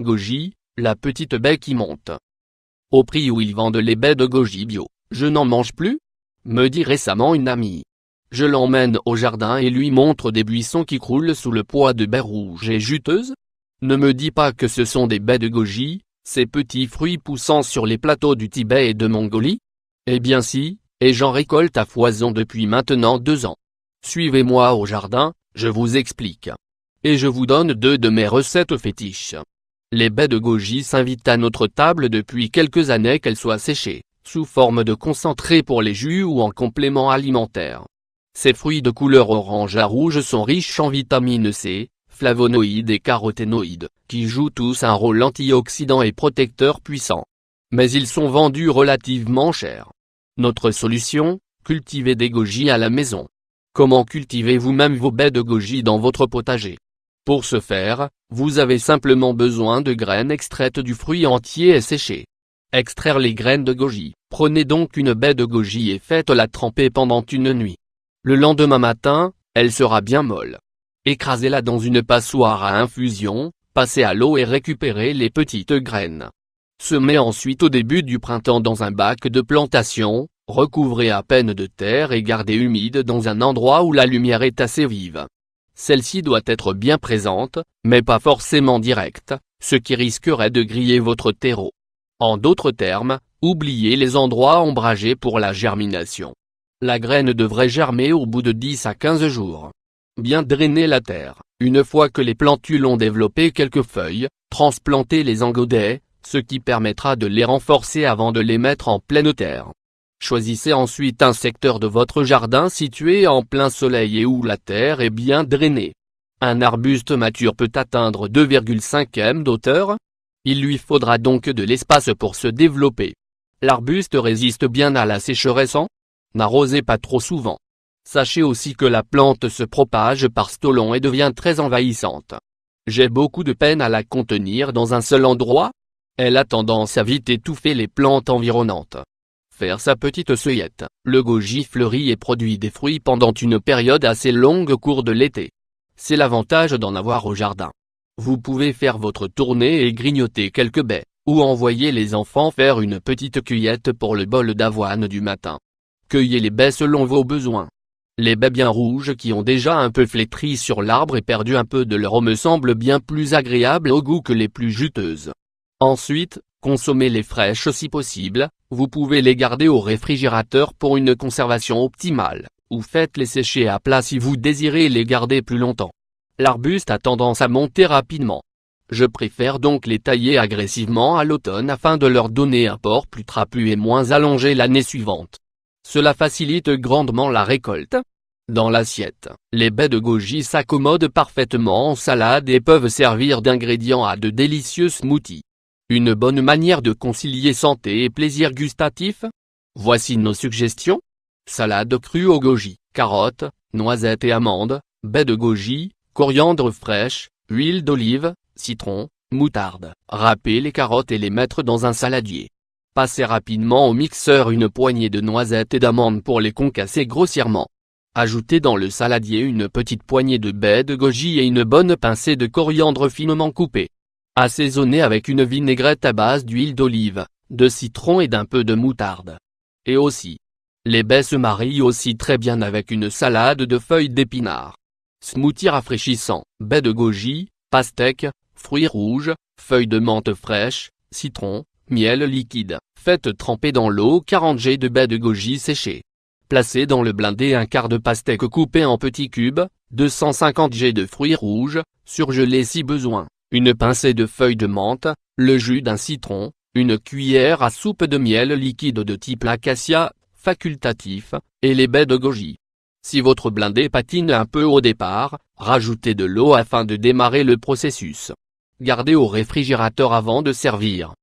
Goji, la petite baie qui monte. Au prix où ils vendent les baies de goji bio, je n'en mange plus, me dit récemment une amie. Je l'emmène au jardin et lui montre des buissons qui croulent sous le poids de baies rouges et juteuses. Ne me dis pas que ce sont des baies de goji, ces petits fruits poussant sur les plateaux du Tibet et de Mongolie. Eh bien si, et j'en récolte à foison depuis maintenant 2 ans. Suivez-moi au jardin, je vous explique. Et je vous donne 2 de mes recettes fétiches. Les baies de goji s'invitent à notre table depuis quelques années qu'elles soient séchées, sous forme de concentré pour les jus ou en complément alimentaire. Ces fruits de couleur orange à rouge sont riches en vitamine C, flavonoïdes et caroténoïdes, qui jouent tous un rôle antioxydant et protecteur puissant. Mais ils sont vendus relativement cher. Notre solution, cultiver des goji à la maison. Comment cultiver vous-même vos baies de goji dans votre potager? Pour ce faire, vous avez simplement besoin de graines extraites du fruit entier et séchées. Extraire les graines de goji. Prenez donc une baie de goji et faites-la tremper pendant une nuit. Le lendemain matin, elle sera bien molle. Écrasez-la dans une passoire à infusion, passez à l'eau et récupérez les petites graines. Semez ensuite au début du printemps dans un bac de plantation, recouvrez à peine de terre et gardez humide dans un endroit où la lumière est assez vive. Celle-ci doit être bien présente, mais pas forcément directe, ce qui risquerait de griller votre terreau. En d'autres termes, oubliez les endroits ombragés pour la germination. La graine devrait germer au bout de 10 à 15 jours. Bien drainer la terre. Une fois que les plantules ont développé quelques feuilles, transplantez-les en godets, ce qui permettra de les renforcer avant de les mettre en pleine terre. Choisissez ensuite un secteur de votre jardin situé en plein soleil et où la terre est bien drainée. Un arbuste mature peut atteindre 2,5 m d'hauteur. Il lui faudra donc de l'espace pour se développer. L'arbuste résiste bien à la sécheresse. N'arrosez pas trop souvent. Sachez aussi que la plante se propage par stolons et devient très envahissante. J'ai beaucoup de peine à la contenir dans un seul endroit. Elle a tendance à vite étouffer les plantes environnantes. Faire sa petite cueillette. Le goji fleurit et produit des fruits pendant une période assez longue au cours de l'été. C'est l'avantage d'en avoir au jardin. Vous pouvez faire votre tournée et grignoter quelques baies, ou envoyer les enfants faire une petite cueillette pour le bol d'avoine du matin. Cueillez les baies selon vos besoins. Les baies bien rouges qui ont déjà un peu flétri sur l'arbre et perdu un peu de leur eau me semblent bien plus agréables au goût que les plus juteuses. Ensuite, consommez-les fraîches si possible, vous pouvez les garder au réfrigérateur pour une conservation optimale, ou faites-les sécher à plat si vous désirez les garder plus longtemps. L'arbuste a tendance à monter rapidement. Je préfère donc les tailler agressivement à l'automne afin de leur donner un port plus trapu et moins allongé l'année suivante. Cela facilite grandement la récolte. Dans l'assiette, les baies de goji s'accommodent parfaitement en salade et peuvent servir d'ingrédients à de délicieux smoothies. Une bonne manière de concilier santé et plaisir gustatif? Voici nos suggestions. Salade crue au goji, carottes, noisettes et amandes, baies de goji, coriandre fraîche, huile d'olive, citron, moutarde. Râpez les carottes et les mettre dans un saladier. Passez rapidement au mixeur une poignée de noisettes et d'amandes pour les concasser grossièrement. Ajoutez dans le saladier une petite poignée de baies de goji et une bonne pincée de coriandre finement coupée. Assaisonnez avec une vinaigrette à base d'huile d'olive, de citron et d'un peu de moutarde. Et aussi, les baies se marient aussi très bien avec une salade de feuilles d'épinards. Smoothie rafraîchissant, baies de goji, pastèques, fruits rouges, feuilles de menthe fraîches, citron, miel liquide. Faites tremper dans l'eau 40 g de baies de goji séchées. Placez dans le blindé un quart de pastèque coupé en petits cubes, 250 g de fruits rouges, surgelés si besoin, une pincée de feuilles de menthe, le jus d'un citron, une cuillère à soupe de miel liquide de type acacia, facultatif, et les baies de goji. Si votre blindé patine un peu au départ, rajoutez de l'eau afin de démarrer le processus. Gardez au réfrigérateur avant de servir.